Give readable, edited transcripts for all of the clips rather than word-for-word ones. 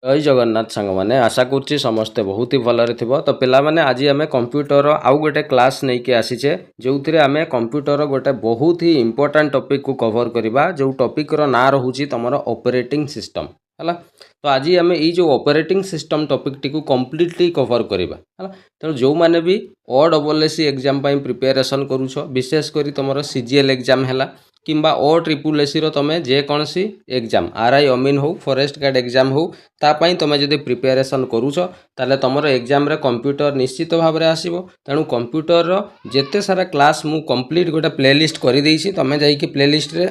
जय जगन्नाथ सांग मैंने आशा करुच्ची समस्ते बहुत ही भलरे थिबो। तो पिला माने आज आम कंप्यूटर आउ गोटे क्लास नहीं कि आसीचे जो थे आम कंप्यूटर गोटे बहुत ही इंपोर्टाट टॉपिक को कवर करवा जो टॉपिक रो ना रहूची तुम ऑपरेटिंग सिस्टम है। तो आज आम यो ऑपरेटिंग सिस्टम टॉपिक टी कंप्लीटली कवर करवा है। तेणु जो मैंने भी OSSC एग्जाम प्रिपेरेसन करुछ विशेषकर तुम CGL एग्जाम है किंबा OSSC तुम जेकोसी एग्जाम RI अमीन हो फॉरेस्ट गार्ड एग्जाम हो तापाई तुम जब प्रिपेरेसन करुच ताले तुम एग्जाम रे कंप्यूटर निश्चित भाव में आसो। तेणु कंप्यूटर जेते सारा क्लास मु कंप्लीट गोटे प्लेलिस्ट कर देइछि तुम जाइए प्लेलिस्ट रे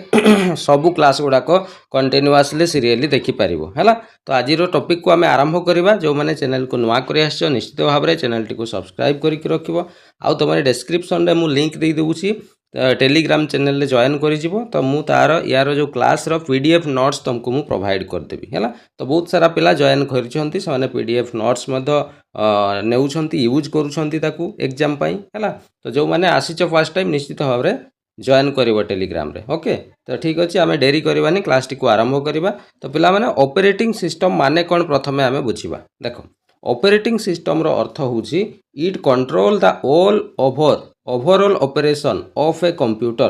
सबू क्लास गुड़ाक कंटिन्यूअसली सीरियली देखिपार है। तो आज टॉपिक को आम आरंभ करवा जो मैंने चैनल को नुआ कर निश्चित भाव में चैनल टी सब्सक्राइब करके रखिबो। आउ तुम डिस्क्रिप्शन रे मु लिंक दे दूची टेलीग्राम चैनल जॉइन कर तो मु तार यार जो क्लास रो PDF नोट्स तुमको मु प्रोवाइड करदेवी है। तो बहुत सारा पिला जॉइन करछंती से PDF नोट्स नेउछंती यूज करूछंती ताकू एग्जाम पाई है। तो जो मैंने आसीच फर्स्ट टाइम निश्चित भाव में जॉइन करिवो टेलीग्राम रे। ओके तो ठीक अच्छे आम डेरी करवानी क्लास टी को आरंभ करवा। तो पिला माने ऑपरेटिंग सिस्टम माने कौन प्रथमे आम बुझीबा। देखो ऑपरेटिंग सिस्टम रो अर्थ होउची it control the overall operation of a computer.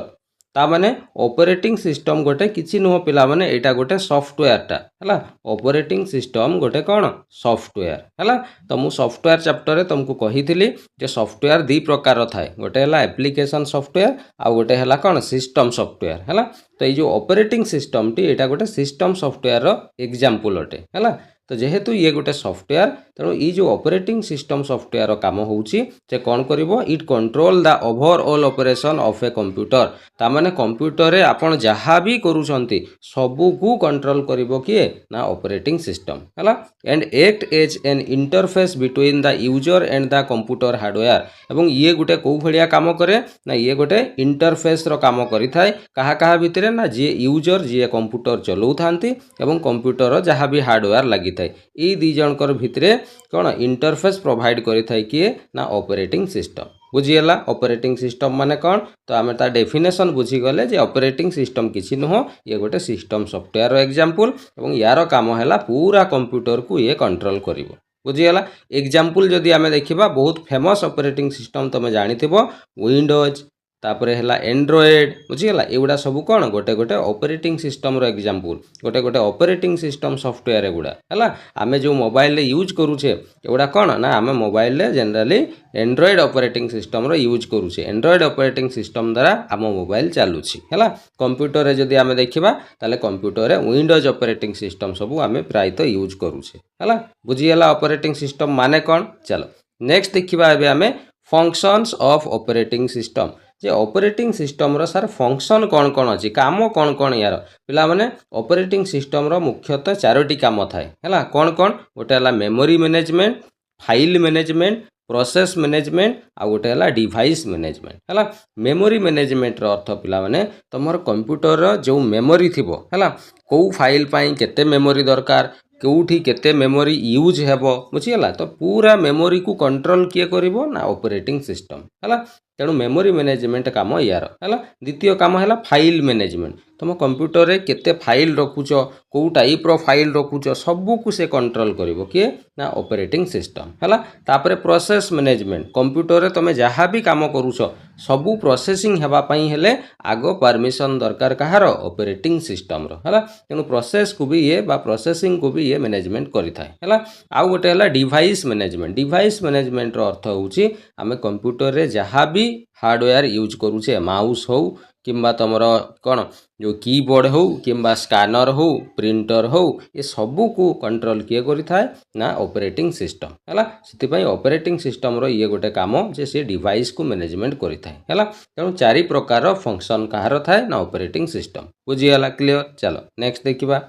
ता माने ऑपरेटिंग सिस्टम गोटे किछि नुह पिला माने एटा गोटे सॉफ्टवेयर टा है। ऑपरेटिंग सिस्टम गोटे कौन सॉफ्टवेयर है। तो मु सॉफ्टवेयर चैप्टर रे तुमको कही थी जे सॉफ्टवेयर दी प्रकार थाए गोटे है एप्लिकेशन सॉफ्टवेयर आ गोटे है कौन सिस्टम सॉफ्टवेयर है। तो ये जो ऑपरेटिंग सिस्टम टी एटा गोटे सिस्टम सॉफ्टवेयर रो एग्जांपल अटे है। तो जेहेतु ये गोटे सॉफ्टवेयर तेणु ये जो ऑपरेटिंग सिस्टम सॉफ्टवेयर काम होउची जे कौन करिवो it control the overall operation of a computer. तामाने कंप्यूटर रे आपण जहाँ भी करूछंती सबू को कंट्रोल करिवो किए ना ऑपरेटिंग सिस्टम है। And act as an interface between the user and the computer hardware. एवं ये गोटे कौ भलिया काम करे ना ये गोटे इंटरफेस रो काम करि थाए कहा कहा भितरे ना जे यूजर जे कंप्यूटर चलाउ थांती एवं कंप्यूटर जहाँ भी हार्डवेयर लगी ये दी जनकर भितरे कौन इंटरफेस प्रोवाइड करिथाय किए ना ऑपरेटिंग सिस्टम। बुझीगला ऑपरेटिंग सिस्टम माने कौन तो आम तार डेफिनेशन बुझीगले जे ऑपरेटिंग सिस्टम किसी नुह ये गोटे सिस्टम सॉफ्टवेयर एग्जांपल एवं यार काम है पूरा कंप्यूटर को ये कंट्रोल करिवो। बुझीगला एग्जांपल जदि आम देखा बहुत फेमस ऑपरेटिंग सिस्टम तुम जानिथिबो विंडोज तापर है एंड्रॉयड। बुझीगला एगुड़ा सब कौन गोटे गोटे ऑपरेटिंग सिस्टम रो एग्जांपल गोटे गोटे ऑपरेटिंग सिस्टम सॉफ्टवेयर एगुड़ा है। आम जो मोबाइल रे यूज करूचे एगुड़ा कौन ना आम मोबाइल रे जनरली एंड्रॉयड ऑपरेटिंग सिस्टम रो यूज करूचे एंड्रॉयड ऑपरेटिंग सिस्टम द्वारा आम मोबाइल चलुची है। कंप्यूटर रे जदि आम देखा ताले कंप्यूटर रे विंडोज ऑपरेटिंग सिस्टम सब आम प्रायतः यूज करूचे है। बुझीगला ऑपरेटिंग सिस्टम माने कौन। चलो नेक्स्ट देखा आम फंक्शंस ऑफ ऑपरेटिंग सिस्टम जे ऑपरेटिंग सिस्टम रो सार फंक्शन कौन कौन अच्छी काम कौन कौन यार पिला माने ऑपरेटिंग सिस्टम रो मुख्यतः चारोटी काम थाए है। कौन कौन गोटे है memory management file management process management आ गोटे है डिवाइस मैनेजमेंट है। मेमोरी मैनेजमेंट रो अर्थ पिला माने तुम कंप्यूटर रो जो मेमोरी थिबो है कौ फाइल पाई केते मेमोरी दरकार कौटी केते मेमोरी यूज हेबो बुझीगला। तो पूरा मेमोरी को कंट्रोल किए करिवो ना ऑपरेटिंग सिस्टम है। तेणु मेमोरी मैनेजमेंट काम यार है। द्वितीय काम है फाइल मैनेजमेंट तुम कंप्यूटर रे केते फाइल रखुच कौ टाइप रो फाइल रखुच सबू को से कंट्रोल करिवो किए ना ऑपरेटिंग सिस्टम है। तापरे प्रोसेस मैनेजमेंट कंप्यूटर रे तुम जहाँ भी काम करूछ सबू प्रोसेसिंग हेबा पई हेले आगो परमिशन दरकार कहार ऑपरेटिंग सिस्टम रो है। तेणु प्रोसेस को भी ये बा प्रोसेसिंग को भी ये मैनेजमेंट करिथाय है। आउ गोटे है डिवाइस मैनेजमेंट रो अर्थ होउची आमे कंप्यूटर रे जहाँ भी हार्डवेयर यूज करूचे माउस हो किंबा तुमर कौन जो कीबोर्ड हो किंबा स्कैनर हो प्रिंटर हो ये सबू को कंट्रोल किए करिथाय ना ऑपरेटिंग सिस्टम है। से ऑपरेटिंग सिस्टम रो ये गोटे काम जे से डिवाइस को मैनेजमेंट करिथाय है। तेणु चारि प्रकार फंक्शन कहार थाए ना ऑपरेटिंग सिस्टम। बुझीगला क्लियर। चलो नेक्स्ट देखिबा।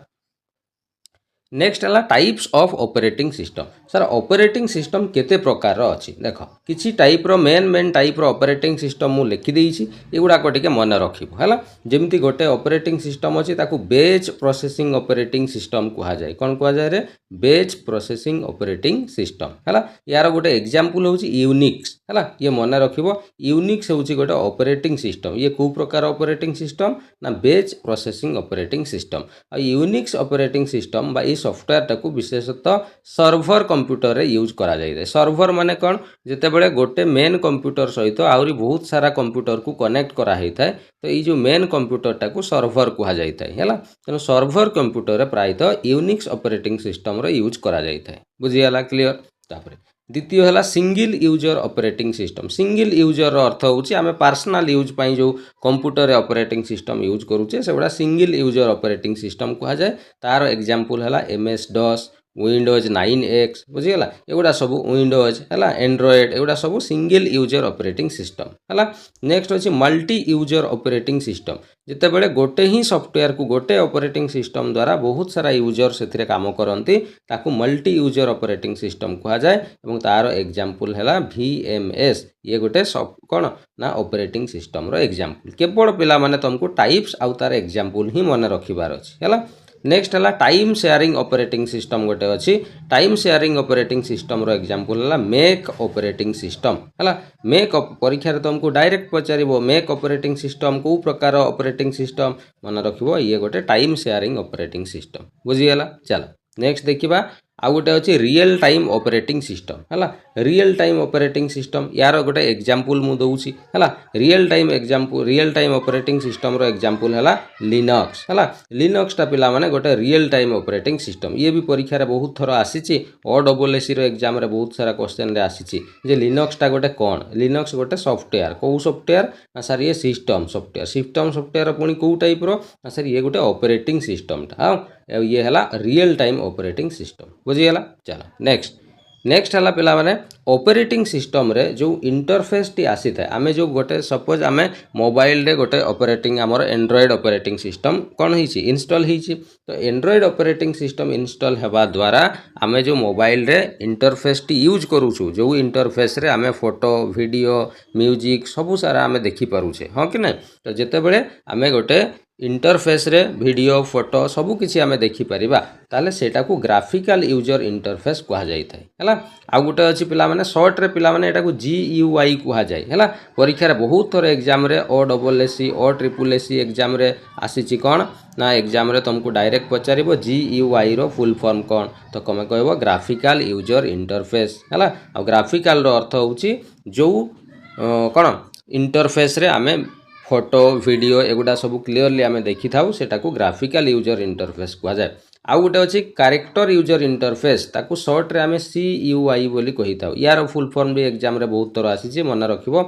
नेक्स्ट है types of operating system. Sir operating system केते प्रकार अच्छी देख किसी टाइप रो मेन टाइप रो ऑपरेटिंग सिस्टम मु लिखि देइछि एगुड़ाक टिके मन रखिबो है। जेमती गोटे ऑपरेटिंग सिस्टम अच्छी ताकू बेच प्रोसेसिंग ऑपरेटिंग सिस्टम कहा जाए कौन कहा जाए रे बेच प्रोसेसिंग ऑपरेटिंग सिस्टम है। यार गोटे एग्जांपल होउछि यूनिक्स है। ये मन रखिबो यूनिक्स होउछि गोटे ऑपरेटिंग सिस्टम ये को प्रकार ऑपरेटिंग सिस्टम ना बेच प्रोसेसिंग ऑपरेटिंग सिस्टम। आ यूनिक्स ऑपरेटिंग सिस्टम बा सॉफ्टवेयर टाकू विशेषतः सर्वर कंप्यूटर रे यूज करा जाए। सर्वर माने कौन जितेबाला गोटे मेन कंप्यूटर सहित आहरी बहुत सारा कंप्यूटर को कनेक्ट करा होता है तो ये जो मेन कंप्यूटर टाकू सर्वर कहा जाए है। तेणु सर्वर कंप्यूटर प्रायतः यूनिक्स ऑपरेटिंग सिस्टम रो यूज करा जाए। बुझीगला क्लियर। तापर द्वितीय है single user operating system. Single user अर्थ होची आमे पर्सनल यूज पाई जो कंप्यूटर ऑपरेटिंग सिस्टम यूज करूचे से गुड़ा सिंगल यूजर ऑपरेटिंग सिस्टम कहा जाए। तार एग्जांपल है MS DOS, विंडोज 9X बुझीगला एगुड़ा सब विंडोज है एंड्रॉयड एगुड़ा सब सिंगल यूजर ऑपरेटिंग सिस्टम है। नेक्स्ट अच्छी मल्टी यूजर ऑपरेटिंग सिस्टम जितेबाला गोटे ही सॉफ्टवेयर को गोटे ऑपरेटिंग सिस्टम द्वारा बहुत सारा यूजर से काम करती ताकू मल्टी यूजर ऑपरेटिंग सिस्टम कहा जाए। और तार एग्जांपल है VMS ये गोटे कौन ना ऑपरेटिंग सिस्टम रो एग्जांपल। केवल पिला माने तुमको टाइप्स आउ तार एग्जांपल ही मन रखिबार अछि है। नेक्स्ट है टाइम शेयरिंग ऑपरेटिंग सिस्टम गोटे अच्छी। टाइम शेयरिंग ऑपरेटिंग सिस्टम रो एग्जांपल है मेक ऑपरेटिंग सिस्टम है। मेक परीक्षा तुमको डायरेक्ट पचार मेक ऑपरेटिंग सिस्टम को प्रकार ऑपरेटिंग सिस्टम मन रखिबो ये गोटे टाइम शेयरिंग ऑपरेटिंग सिस्टम। बुझीगला। चलो नेक्स्ट देखिबा आउ गोटे अच्छी रियल टाइम ऑपरेटिंग सिस्टम है। रियल टाइम ऑपरेटिंग सिस्टम यार गोटे एग्जांपल मु दउची है। रियल टाइम ऑपरेटिंग सिस्टम रो एग्जांपल है लिनक्स है। लिनक्स टा पिला माने गोटे रियल टाइम ऑपरेटिंग सिस्टम। ये भी परीक्षा रे बहुत थर आसीची OSSC रो एग्जाम रे बहुत सारा क्वेश्चन रे आसीची जे लिनक्स टा गोटे कोन। लिनक्स गोटे सॉफ्टवेयर को सॉफ्टवेयर ना सर ये सिस्टम सॉफ्टवेयर पुणी को टाइप रो ना सर ये गोटे ऑपरेटिंग सिस्टम टा ये है रियल टाइम ऑपरेटिंग सिस्टम। बुझीगला। चलो नेक्स्ट है पिला माने ऑपरेटिंग सिस्टम रे जो इंटरफेस टी आसी थाए आमे जो गोटे सपोज आमे मोबाइल रे गोटे ऑपरेटिंग आमर एंड्रॉयड ऑपरेटिंग सिस्टम कौन होईची इंस्टॉल होईची तो एंड्रॉयड ऑपरेटिंग सिस्टम इंस्टॉल हेबा द्वारा आमे जो मोबाइल रे इंटरफेस टी यूज करूछु जो इंटरफेस रे आमे फोटो वीडियो म्यूजिक सबु सारा आमे देखि पारुछे हां कि नै। तो जेते बेले आमे गोटे इंटरफेस रे वीडियो फोटो सबू किसी आमे देखि परिबा ताले सेटा को ग्राफिकल यूजर इंटरफेस कहा जाय थाए हैला। आ गुटे अछि पिला माने शॉर्ट रे पिला माने एटा को GUI कहा जाय हैला। परीक्षा रे बहुत थोर एग्जाम रे OSSC OSSC एग्जाम रे आसीची कोन ना एग्जाम रे तुमको डायरेक्ट पचारिबो GUI रो फुल फॉर्म कोन तो कमे कहबो ग्राफिकल यूजर इंटरफेस हैला। आ ग्राफिकल रो अर्थ होउची जो कोन इंटरफेस रे आमे फोटो वीडियो एगुड़ा सब क्लीयरली आमे देखि थाउ सेटा को ग्राफिकल यूजर इंटरफेस कहा जाए। आउ गोटे अछि कैरेक्टर यूजर इंटरफेस ताकू शॉर्ट रे आमे CUI बोली कहि थाउ। यार फुल फॉर्म भी एग्जाम रे बहुत थोर आसीची मन रखिबो।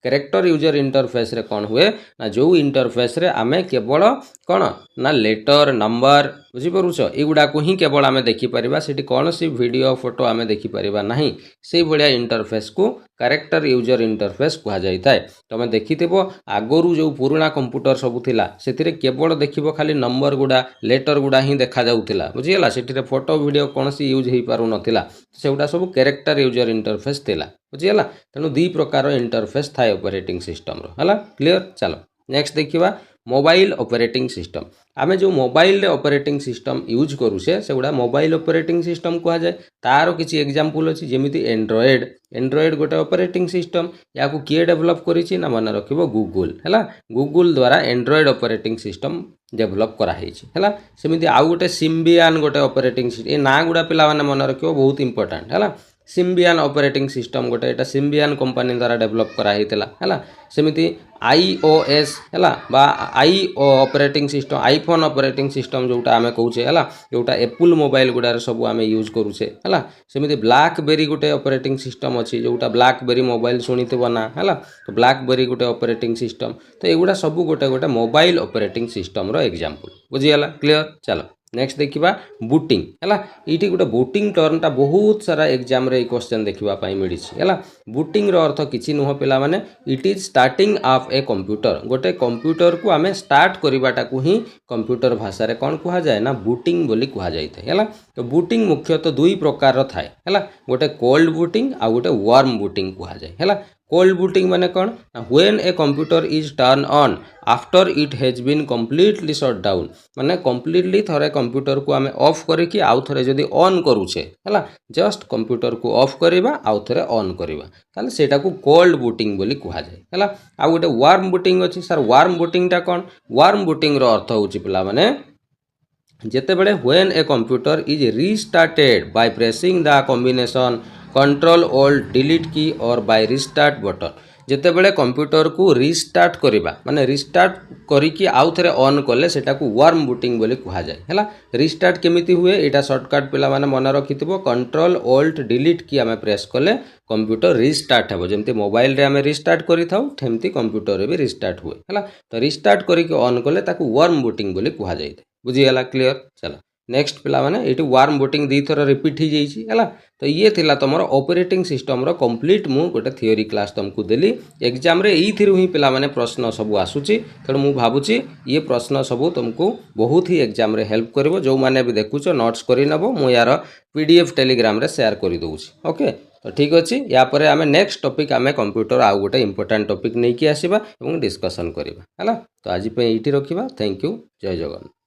कैरेक्टर यूजर इंटरफेस रे कौन हुए ना जो इंटरफेस रे आमे केवल कौन ना लेटर नंबर बुझी परुछ एगुड़ा को ही केवल आमे देखि परिबा सेठी कौन सी वीडियो फोटो आमे देखि परिबा नहीं से बड़िया इंटरफेस को कैरेक्टर यूजर इंटरफेस कहा जाय थाए। तमे देखिथिबो आगोरु जो पुराना कंप्यूटर सब थिला सेथिरे केवल देखिबो खाली नंबर गुडा लेटर गुडा ही देखा जाउथिला बुझियला सेठिरे फोटो वीडियो कौन सी यूज हेई पारु नथिला सेउडा सब कैरेक्टर यूजर इंटरफेस थिला बुझियला। तेणु दी प्रकार इंटरफेस थाए ऑपरेटिंग सिस्टम रो हला क्लियर। चलो नेक्स्ट देखिबा मोबाइल ऑपरेटिंग सिस्टम। आमे जो मोबाइल रे ऑपरेटिंग सिस्टम यूज करूसे सेगुड़ा मोबाइल ऑपरेटिंग सिस्टम कहा जाए। तार किछि एग्जांपल अछि जेमिति एंड्रॉयड गोटे ऑपरेटिंग सिस्टम या को किए डेवलप करिछि ना मन रखिबो गूगल हैला। गूगल द्वारा एंड्रॉयड ऑपरेटिंग सिस्टम डेवलप करा हेछि हैला। सेमिति आउ गोटे सिम्बियन गोटे ऑपरेटिंग सिस्टम ए ना गुडा पिला माने मन रखिबो बहुत इंपोर्टेंट हैला। सिम्बियन ऑपरेटिंग सिस्टम गोटे एटा सिम्बियन कंपनी द्वारा डेवलप करा हेतिला हैला। सेमिति iOS हैला बा operating system iPhone operating system जोटा आमे कहूचे हैला जोटा एप्पल मोबाइल गुडार सब आमे यूज करूचे हैला। सेमिति ब्लैकबेरी गोटे ऑपरेटिंग सिस्टम अछि जोटा ब्लैकबेरी मोबाइल सुनिथिबो ना हैला। तो ब्लैकबेरी गोटे ऑपरेटिंग सिस्टम तो एगुडा सब गोटे गोटे मोबाइल ऑपरेटिंग सिस्टम रो एग्जांपल बुझियला क्लियर। चलो नेक्स्ट देखिबा बूटिंग हैला। इठी गोटे बूटिंग टर्मटा बहुत सारा एग्जाम रे क्वेश्चन देखिबा पाई मिलिछि हैला। बूटिंग रो अर्थ किछि नुह पिला माने it is starting of a computer गोटे कंप्यूटर को आमे स्टार्ट करिबाटा को ही कंप्यूटर भाषा रे कोन कहा जाय ना बूटिंग बोली कहा जायते हैला। तो बूटिंग मुख्यतः दुई प्रकार रो थाए हैला गोटे कोल्ड बूटिंग आ गोटे वार्म बूटिंग कहा जाय हैला। कोल्ड बूटिंग माने कौन when a computer is turn on after it has been completely shut down माने कंप्लीटली थरे कंप्यूटर को आमे ऑफ करिकि आउ थरे जदी ऑन करूछे हैला जस्ट कंप्यूटर को ऑफ करिबा आउ थरे ऑन करिबा ताले सेटा को कोल्ड बूटिंग बोली कहा जाय हैला। आ गोटे वार्म बूटिंग अछि सर वार्म बूटिंग ता कौन वार्म बूटिंग रो अर्थ होछि पिला माने ଯେତେବେଳେ when a computer is restarted by pressing the combination control alt delete key or by restart button ଯେତେବେଳେ କମ୍ପ୍ୟୁଟରକୁ ରିଷ୍ଟାର୍ଟ କରିବା ମାନେ ରିଷ୍ଟାର୍ଟ କରିକି ଆଉ ଥରେ ଅନ୍ କଲେ ସେଟାକୁ ୱାର୍ମ ବୁଟିଂ ବୋଲି କୁହାଯାଏ ହେଲା। ରିଷ୍ଟାର୍ଟ କେମିତି ହୁଏ ଏଇଟା ସର୍ଟକଟ୍ ପିଲାମାନେ ମନେ ରଖିଥିବ। କଣ୍ଟ୍ରୋଲ ଓଲ୍ଟ ଡିଲିଟ୍ କି ଆମେ ପ୍ରେସ୍ କଲେ କମ୍ପ୍ୟୁଟର ରିଷ୍ଟାର୍ଟ ହେବ। ଯେମିତି ମୋବାଇଲରେ ଆମେ ରିଷ୍ଟାର୍ଟ କରିଥାଉ ସେମିତି କମ୍ପ୍ୟୁଟରରେ ବି ରିଷ୍ଟାର୍ଟ ହୁଏ ହେଲା। ତ ରିଷ୍ଟାର୍ଟ କରିକି ଅନ୍ କଲେ ତାକୁ ୱାର୍ମ ବୁଟିଂ ବୋଲି କୁହାଯାଇଥାଏ। ବୁଝିଗଲା କ୍ଲିୟର? ଚାଲ ନେକ୍ସଟ ପିଲାମାନେ ଏଇଠି ୱାର୍ମ ବୁଟିଂ ଦୁଇଥର ରିପିଟ୍ ହେଇଯାଇଛି ହେଲା। ତ ଇଏ ଥିଲା ତୁମର ଅପରେଟିଂ ସିଷ୍ଟମର କମ୍ପ୍ଲିଟ୍ ମୁଁ ଗୋଟେ ଥିଓରି କ୍ଲାସ୍ ତୁମକୁ ଦେଲି। ଏକ୍ଜାମରେ ଏଇଥିରୁ ହିଁ ପିଲାମାନେ ପ୍ରଶ୍ନ ସବୁ ଆସୁଛି। ତେଣୁ ମୁଁ ଭାବୁଛି ଇଏ ପ୍ରଶ୍ନ ସବୁ ତୁମକୁ ବହୁତ ହି ଏକ୍ଜାମରେ ହେଲ୍ପ କରିବ। ଯେଉଁମାନେ ବି ଦେଖୁଛ ନୋଟ୍ସ କରିନେବ, ମୁଁ ୟାର PDF ଟେଲିଗ୍ରାମରେ ସେୟାର କରିଦେଉଛି। ଓକେ, ତ ଠିକ୍ ଅଛି। ୟାପରେ ଆମେ ନେକ୍ସଟ ଟପିକ୍ ଆମେ କମ୍ପ୍ୟୁଟର ଆଉ ଗୋଟେ ଇମ୍ପୋର୍ଟାଣ୍ଟ ଟପିକ୍ ନେଇକି ଆସିବା ଏବଂ ଡିସ୍କସନ୍ କରିବା ହେଲା। ତ ଆଜି ପାଇଁ ଏଇଠି ରଖିବା। Thank you. ଜୟ ଜଗନ୍ନାଥ।